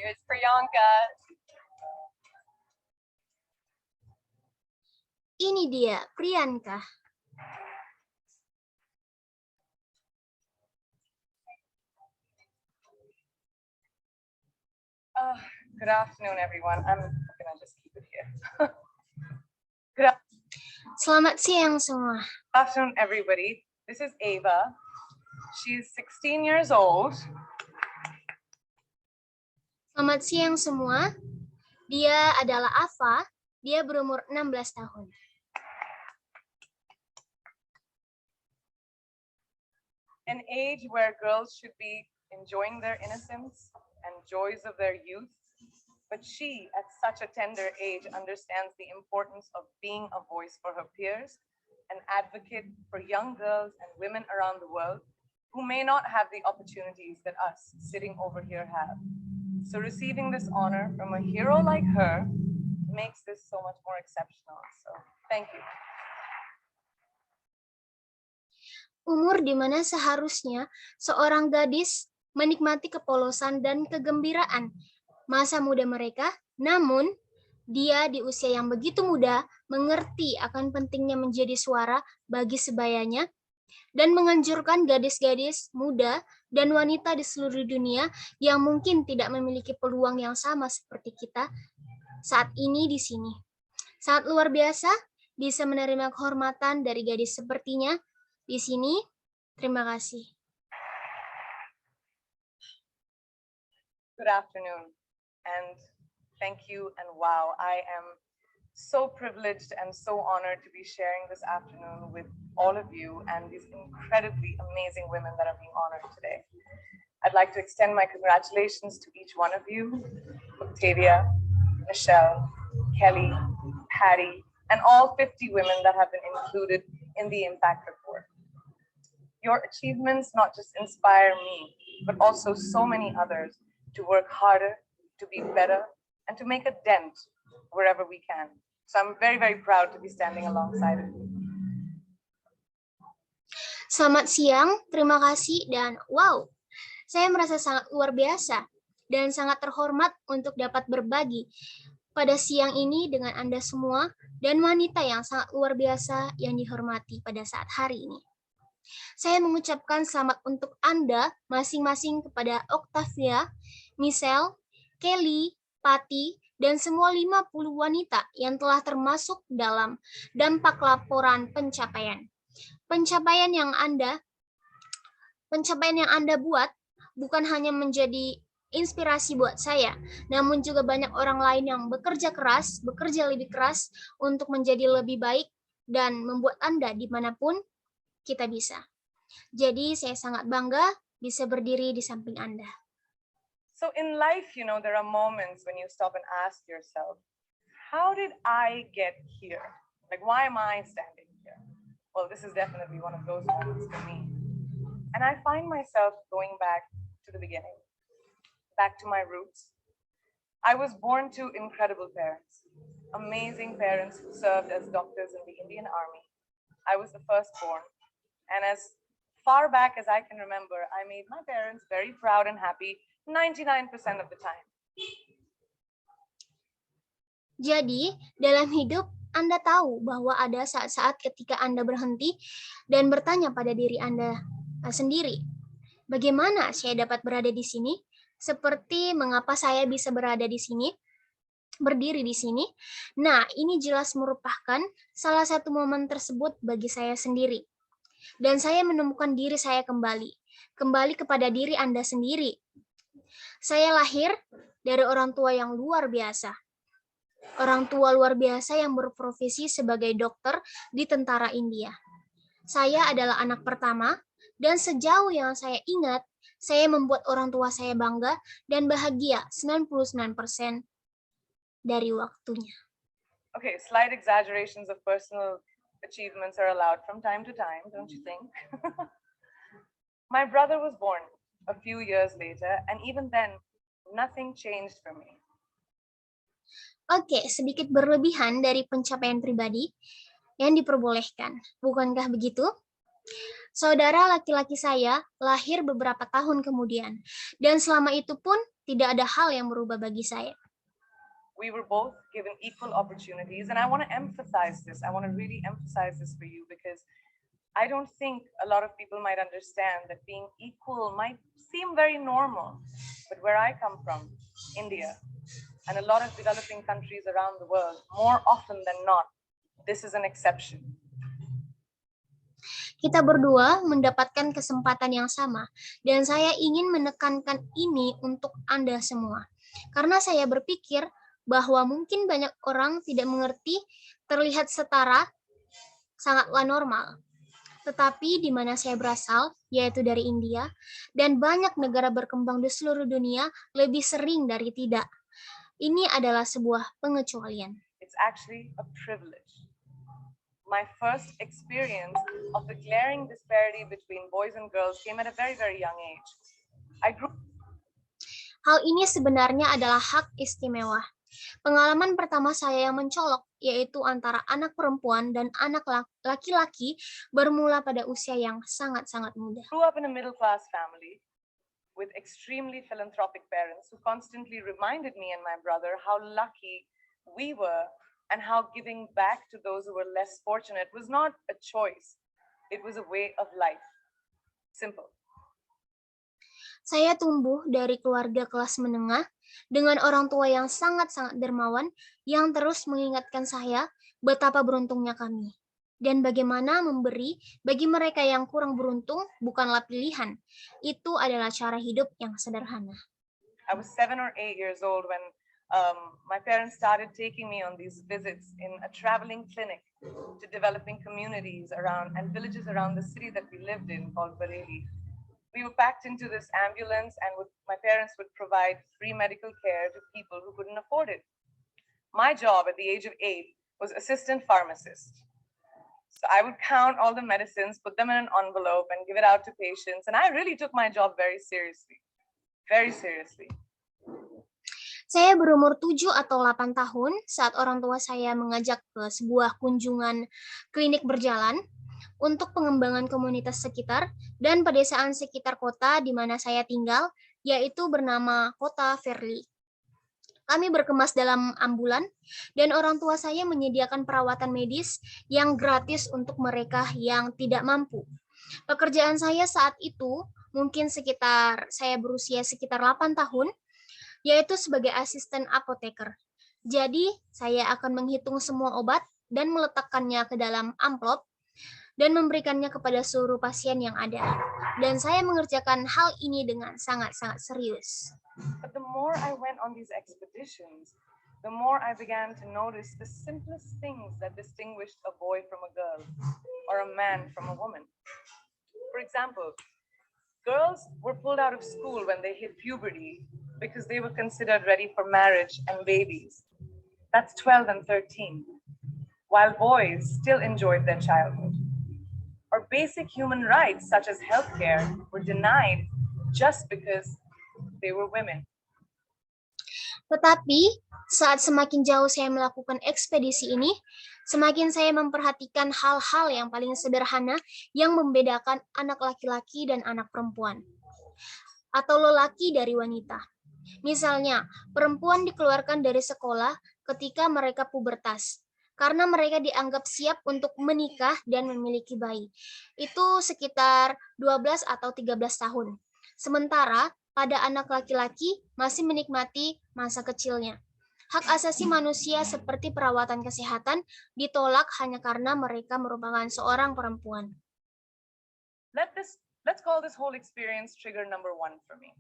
you. It's Priyanka. Ini dia, Priyanka. Good afternoon, everyone. I'm gonna just keep it here. Selamat siang semua. Good afternoon, everybody. This is Ava. She's 16 years old. Selamat siang semua. Dia adalah Ava. Dia berumur 16 tahun. An age where girls should be enjoying their innocence and joys of their youth. But she, at such a tender age, understands the importance of being a voice for her peers, an advocate for young girls and women around the world who may not have the opportunities that us sitting over here have. So receiving this honor from a hero like her makes this so much more exceptional. So thank you. Umur di mana seharusnya seorang gadis menikmati kepolosan dan kegembiraan masa muda mereka, namun dia di usia yang begitu muda mengerti akan pentingnya menjadi suara bagi sebayanya dan menganjurkan gadis-gadis muda dan wanita di seluruh dunia yang mungkin tidak memiliki peluang yang sama seperti kita saat ini di sini. Sangat luar biasa bisa menerima kehormatan dari gadis sepertinya di sini. Terima kasih. Good afternoon, and thank you, and wow, I am so privileged and so honored to be sharing this afternoon with all of you and these incredibly amazing women that are being honored today. I'd like to extend my congratulations to each one of you, Octavia, Michelle, Kelly, Patty, and all 50 women that have been included in the Impact Report. Your achievements not just inspire me, but also so many others to work harder, to be better, and to make a dent wherever we can. So I'm very, very proud to be standing alongside of you. Selamat siang, terima kasih, dan wow, saya merasa sangat luar biasa dan sangat terhormat untuk dapat berbagi pada siang ini dengan Anda semua dan wanita yang sangat luar biasa yang dihormati pada saat hari ini. Saya mengucapkan selamat untuk Anda masing-masing kepada Octavia, Michelle, Kelly, Patty, dan semua 50 wanita yang telah termasuk dalam dampak laporan pencapaian. Pencapaian yang Anda buat bukan hanya menjadi inspirasi buat saya, namun juga banyak orang lain yang bekerja lebih keras untuk menjadi lebih baik dan membuat Anda dimanapun kita bisa. Jadi saya sangat bangga bisa berdiri di samping Anda. So in life, you know, there are moments when you stop and ask yourself, how did I get here? Like, why am I standing here? Well, this is definitely one of those moments for me. And I find myself going back to the beginning, back to my roots. I was born to incredible parents, amazing parents who served as doctors in the Indian Army. I was the firstborn. And as far back as I can remember, I made my parents very proud and happy 99% of the time. Jadi, dalam hidup Anda tahu bahwa ada saat-saat ketika Anda berhenti dan bertanya pada diri Anda sendiri, bagaimana saya dapat berada di sini? Seperti mengapa saya bisa berada di sini? Berdiri di sini. Nah, ini jelas merupakan salah satu momen tersebut bagi saya sendiri. Dan saya menemukan diri saya kembali kepada diri Anda sendiri. Saya lahir dari orang tua yang luar biasa. Orang tua luar biasa yang berprofesi sebagai dokter di tentara India. Saya adalah anak pertama, dan sejauh yang saya ingat, saya membuat orang tua saya bangga dan bahagia 99% dari waktunya. Okay, slight exaggerations of personal achievements are allowed from time to time, don't you think? My brother was born a few years later, and even then, nothing changed for me. Oke, sedikit berlebihan dari pencapaian pribadi yang diperbolehkan. Bukankah begitu? Saudara laki-laki saya lahir beberapa tahun kemudian, dan selama itu pun tidak ada hal yang berubah bagi saya. We were both given equal opportunities, and I want to emphasize this. I want to really emphasize this for you because I don't think a lot of people might understand that being equal might seem very normal. But where I come from, India, and a lot of developing countries around the world, more often than not, this is an exception. Kita berdua mendapatkan kesempatan yang sama, dan saya ingin menekankan ini untuk Anda semua. Karena saya berpikir bahwa mungkin banyak orang tidak mengerti terlihat setara sangatlah normal. Tetapi di mana saya berasal, yaitu dari India, dan banyak negara berkembang di seluruh dunia lebih sering dari tidak. Ini adalah sebuah pengecualian. It's actually a privilege. My first experience of the glaring disparity between boys and girls came at a very, very young age. Hal ini sebenarnya adalah hak istimewa. Pengalaman pertama saya yang mencolok yaitu antara anak perempuan dan anak laki-laki bermula pada usia yang sangat-sangat muda. Grew up in a middle-class family with extremely philanthropic parents who constantly reminded me and my brother how lucky we were and how giving back to those who were less fortunate was not a choice. It was a way of life. Simple. Saya tumbuh dari keluarga kelas menengah dengan orang tua yang sangat-sangat dermawan yang terus mengingatkan saya betapa beruntungnya kami. Dan bagaimana memberi bagi mereka yang kurang beruntung bukanlah pilihan. Itu adalah cara hidup yang sederhana. I was 7 or 8 years old when my parents started taking me on these visits in a traveling clinic to developing communities around and villages around the city that we lived in called Bareilly. We were packed into this ambulance and my parents would provide free medical care to people who couldn't afford it. My job at the age of 8 was assistant pharmacist. So I would count all the medicines, put them in an envelope and give it out to patients. And I really took my job very seriously. Very seriously. Saya berumur 7 atau 8 tahun saat orang tua saya mengajak ke sebuah kunjungan klinik berjalan untuk pengembangan komunitas sekitar dan pedesaan sekitar kota di mana saya tinggal, yaitu bernama Kota Verli. Kami berkemas dalam ambulan, dan orang tua saya menyediakan perawatan medis yang gratis untuk mereka yang tidak mampu. Pekerjaan saya saat itu, mungkin saya berusia sekitar 8 tahun, yaitu sebagai asisten apoteker. Jadi, saya akan menghitung semua obat dan meletakkannya ke dalam amplop, dan memberikannya kepada seluruh pasien yang ada. Dan saya mengerjakan hal ini dengan sangat-sangat serius. But the more I went on these expeditions, the more I began to notice the simplest things that distinguished a boy from a girl or a man from a woman. For example, girls were pulled out of school when they hit puberty because they were considered ready for marriage and babies. That's 12 and 13, while boys still enjoyed their childhood. Or basic human rights, such as healthcare, were denied just because they were women. Tetapi, saat semakin jauh saya melakukan ekspedisi ini, semakin saya memperhatikan hal-hal yang paling sederhana yang membedakan anak laki-laki dan anak perempuan, atau lelaki dari wanita. Misalnya, perempuan dikeluarkan dari sekolah ketika mereka pubertas, karena mereka dianggap siap untuk menikah dan memiliki bayi. Itu sekitar 12 atau 13 tahun. Sementara pada anak laki-laki masih menikmati masa kecilnya. Hak asasi manusia seperti perawatan kesehatan ditolak hanya karena mereka merupakan seorang perempuan. Let's call this whole experience trigger number 1 for me.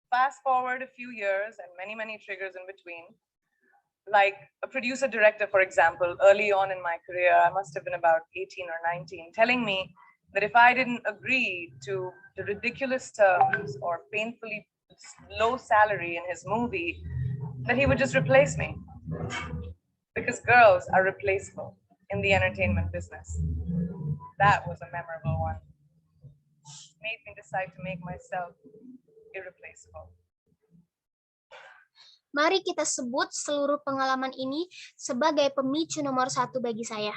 Fast forward a few years and many triggers in between. Like a producer director, for example, early on in my career, I must have been about 18 or 19, telling me that if I didn't agree to the ridiculous terms or painfully low salary in his movie, that he would just replace me. Because girls are replaceable in the entertainment business. That was a memorable one. It made me decide to make myself irreplaceable. Mari kita sebut seluruh pengalaman ini sebagai pemicu nomor 1 bagi saya.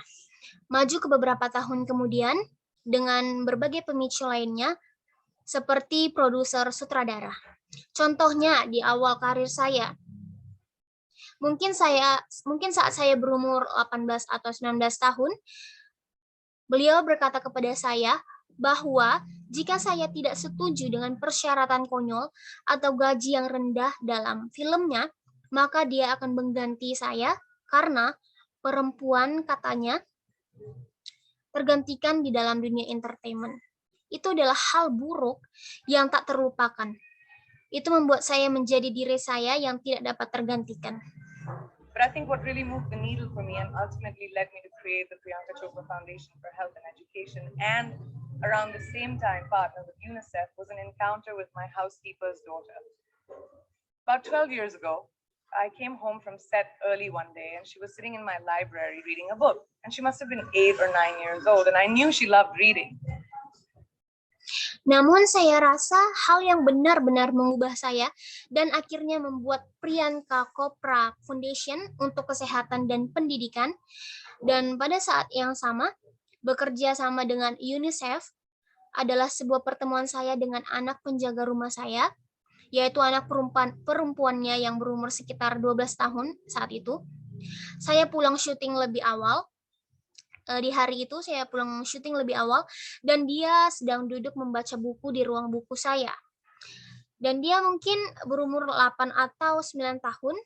Maju ke beberapa tahun kemudian, dengan berbagai pemicu lainnya, seperti produser sutradara. Contohnya di awal karir saya, mungkin saat saya berumur 18 atau 19 tahun, beliau berkata kepada saya bahwa jika saya tidak setuju dengan persyaratan konyol atau gaji yang rendah dalam filmnya, maka dia akan mengganti saya karena perempuan, katanya, tergantikan di dalam dunia entertainment. Itu adalah hal buruk yang tak terlupakan. Itu membuat saya menjadi diri saya yang tidak dapat tergantikan. But I think what really moved the needle for me and ultimately led me to create the Priyanka Chopra Foundation for Health and Education, and around the same time partner with UNICEF, was an encounter with my housekeeper's daughter. About 12 years ago, I came home from set early one day and she was sitting in my library reading a book. And she must have been 8 or 9 years old, and I knew she loved reading. Namun saya rasa hal yang benar-benar mengubah saya dan akhirnya membuat Priyanka Chopra Foundation untuk Kesehatan dan Pendidikan, dan pada saat yang sama bekerja sama dengan UNICEF, adalah sebuah pertemuan saya dengan anak penjaga rumah saya, yaitu anak perempuannya yang berumur sekitar 12 tahun saat itu. Saya pulang syuting lebih awal. Di hari itu saya pulang syuting lebih awal dan dia sedang duduk membaca buku di ruang buku saya. Dan dia mungkin berumur 8 atau 9 tahun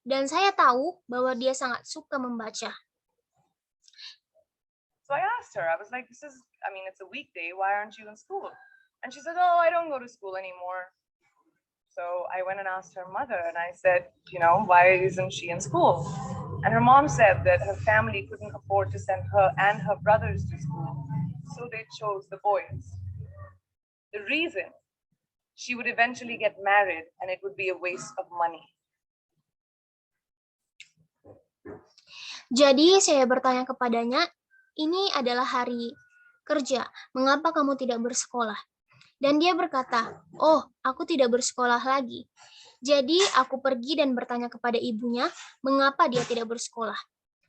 dan saya tahu bahwa dia sangat suka membaca. So I asked her, I was like, it's a weekday, why aren't you in school? And she said, oh, I don't go to school anymore. So I went and asked her mother and I said, why isn't she in school? And her mom said that her family couldn't afford to send her and her brothers to school, so they chose the boys. The reason, she would eventually get married and it would be a waste of money. Jadi saya bertanya kepadanya, ini adalah hari kerja, mengapa kamu tidak bersekolah? Dan dia berkata, oh, aku tidak bersekolah lagi. Jadi aku pergi dan bertanya kepada ibunya mengapa dia tidak bersekolah.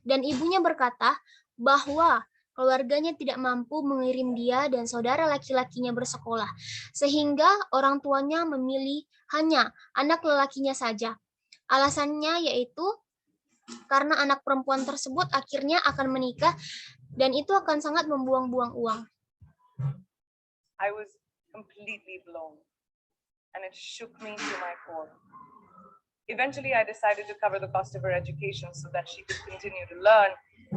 Dan ibunya berkata bahwa keluarganya tidak mampu mengirim dia dan saudara laki-lakinya bersekolah, sehingga orang tuanya memilih hanya anak lelakinya saja. Alasannya yaitu karena anak perempuan tersebut akhirnya akan menikah dan itu akan sangat membuang-buang uang. I was completely blown. And it shook me to my core. Eventually, I decided to cover the cost of her education so that she could continue to learn,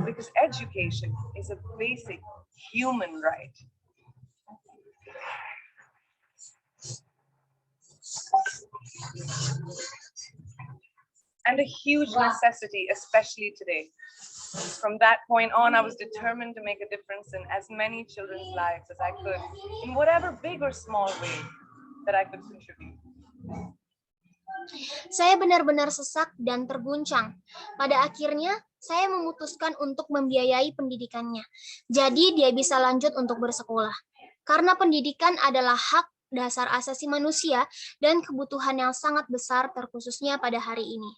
because education is a basic human right. And a huge necessity, especially today. From that point on, I was determined to make a difference in as many children's lives as I could, in whatever big or small way that I could contribute. Saya benar-benar sesak dan terguncang. Pada akhirnya, saya memutuskan untuk membiayai pendidikannya. Jadi dia bisa lanjut untuk bersekolah. Karena pendidikan adalah hak dasar asasi manusia dan kebutuhan yang sangat besar terkhususnya pada hari ini.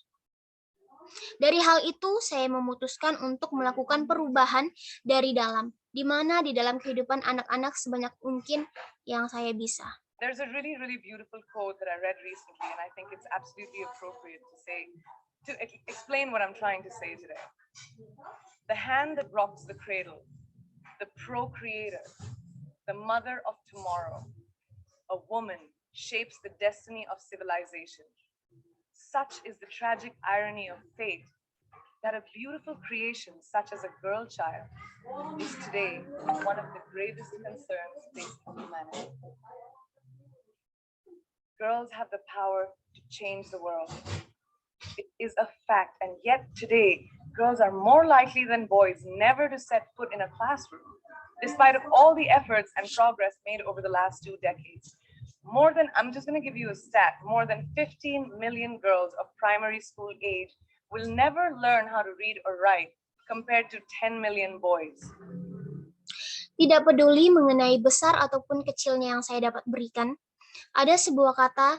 Dari hal itu, saya memutuskan untuk melakukan perubahan dari dalam, di mana di dalam kehidupan anak-anak sebanyak mungkin yang saya bisa. There's a really, really beautiful quote that I read recently, and I think it's absolutely appropriate to explain what I'm trying to say today. The hand that rocks the cradle, the procreator, the mother of tomorrow, a woman shapes the destiny of civilization. Such is the tragic irony of fate that a beautiful creation such as a girl child is today one of the gravest concerns facing humanity. Girls have the power to change the world. It is a fact, and yet today, girls are more likely than boys never to set foot in a classroom, despite of all the efforts and progress made over the last 2 decades. I'm just going to give you a stat, more than 15 million girls of primary school age will never learn how to read or write, compared to 10 million boys. Tidak peduli mengenai besar ataupun kecilnya yang saya dapat berikan, ada sebuah kata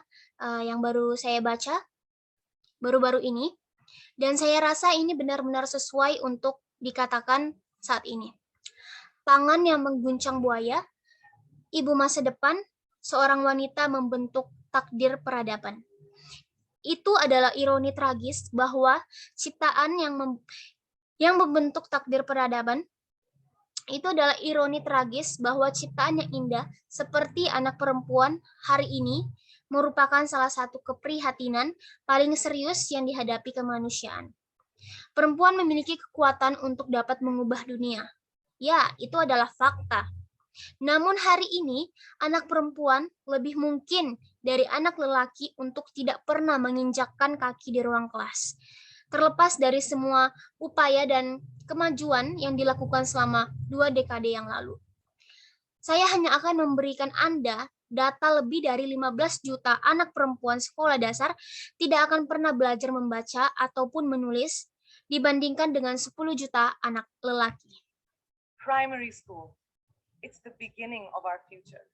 yang baru saya baca baru-baru ini, dan saya rasa ini benar-benar sesuai untuk dikatakan saat ini. Tangan yang mengguncang buaya, ibu masa depan, seorang wanita membentuk takdir peradaban. Itu adalah ironi tragis bahwa ciptaan yang membentuk takdir peradaban itu adalah ironi tragis bahwa ciptaan yang indah seperti anak perempuan hari ini merupakan salah satu keprihatinan paling serius yang dihadapi kemanusiaan. Perempuan memiliki kekuatan untuk dapat mengubah dunia. Ya, itu adalah fakta. Namun hari ini, anak perempuan lebih mungkin dari anak lelaki untuk tidak pernah menginjakkan kaki di ruang kelas. Terlepas dari semua upaya dan kemajuan yang dilakukan selama 2 dekade yang lalu. Saya hanya akan memberikan Anda data lebih dari 15 juta anak perempuan sekolah dasar tidak akan pernah belajar membaca ataupun menulis dibandingkan dengan 10 juta anak lelaki. Primary school. It's the beginning of our future.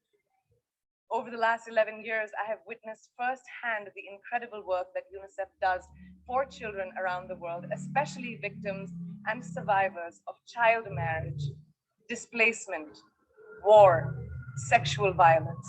Over the last 11 years, I have witnessed firsthand the incredible work that UNICEF does for children around the world, especially victims and survivors of child marriage, displacement, war, sexual violence.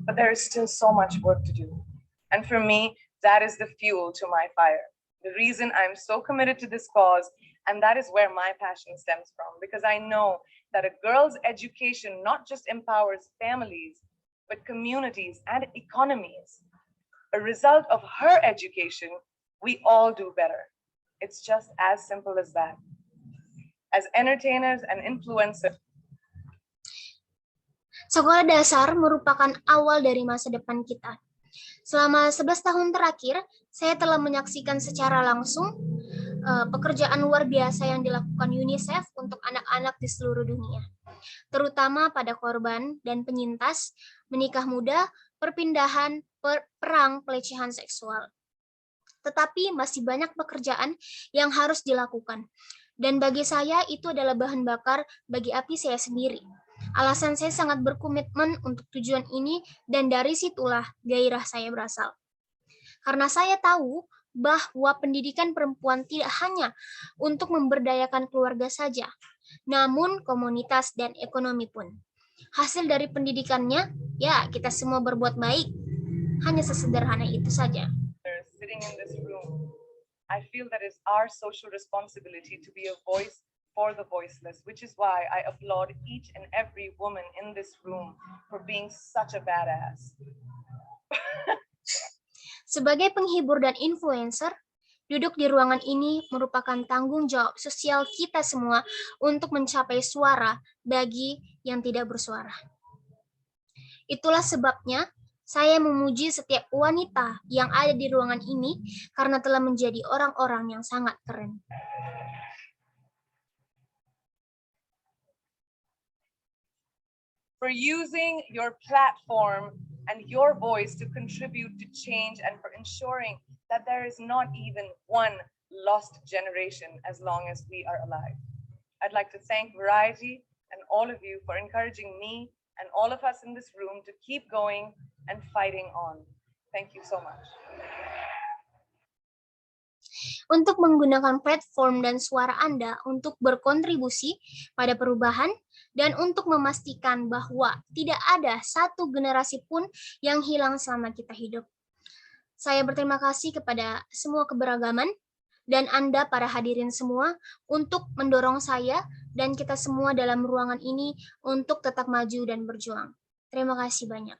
But there is still so much work to do. And for me, that is the fuel to my fire. The reason I'm so committed to this cause, and that is where my passion stems from, because I know that a girl's education not just empowers families, but communities and economies. A result of her education, we all do better. It's just as simple as that. As entertainers and influencers, sekolah dasar merupakan awal dari masa depan kita. Selama 11 tahun terakhir, saya telah menyaksikan secara langsung pekerjaan luar biasa yang dilakukan UNICEF untuk anak-anak di seluruh dunia, terutama pada korban dan penyintas, menikah muda, perpindahan, perang, pelecehan seksual. Tetapi masih banyak pekerjaan yang harus dilakukan. Dan bagi saya itu adalah bahan bakar bagi api saya sendiri. Alasan saya sangat berkomitmen untuk tujuan ini dan dari situlah gairah saya berasal. Karena saya tahu bahwa pendidikan perempuan tidak hanya untuk memberdayakan keluarga saja, namun komunitas dan ekonomi pun. Hasil dari pendidikannya, ya kita semua berbuat baik. Hanya sesederhana itu saja. Sitting in this room, I feel that it's our social responsibility to be a voice for the voiceless, which is why I applaud each and every woman in this room for being such a badass. Sebagai penghibur dan influencer, duduk di ruangan ini merupakan tanggung jawab sosial kita semua untuk mencapai suara bagi yang tidak bersuara. Itulah sebabnya saya memuji setiap wanita yang ada di ruangan ini karena telah menjadi orang-orang yang sangat keren. For using your platform and your voice to contribute to change and for ensuring that there is not even one lost generation as long as we are alive. I'd like to thank Variety and all of you for encouraging me and all of us in this room to keep going and fighting on. Thank you so much. Untuk menggunakan platform dan suara Anda untuk berkontribusi pada perubahan dan untuk memastikan bahwa tidak ada satu generasi pun yang hilang selama kita hidup. Saya berterima kasih kepada semua keberagaman dan Anda para hadirin semua untuk mendorong saya dan kita semua dalam ruangan ini untuk tetap maju dan berjuang. Terima kasih banyak.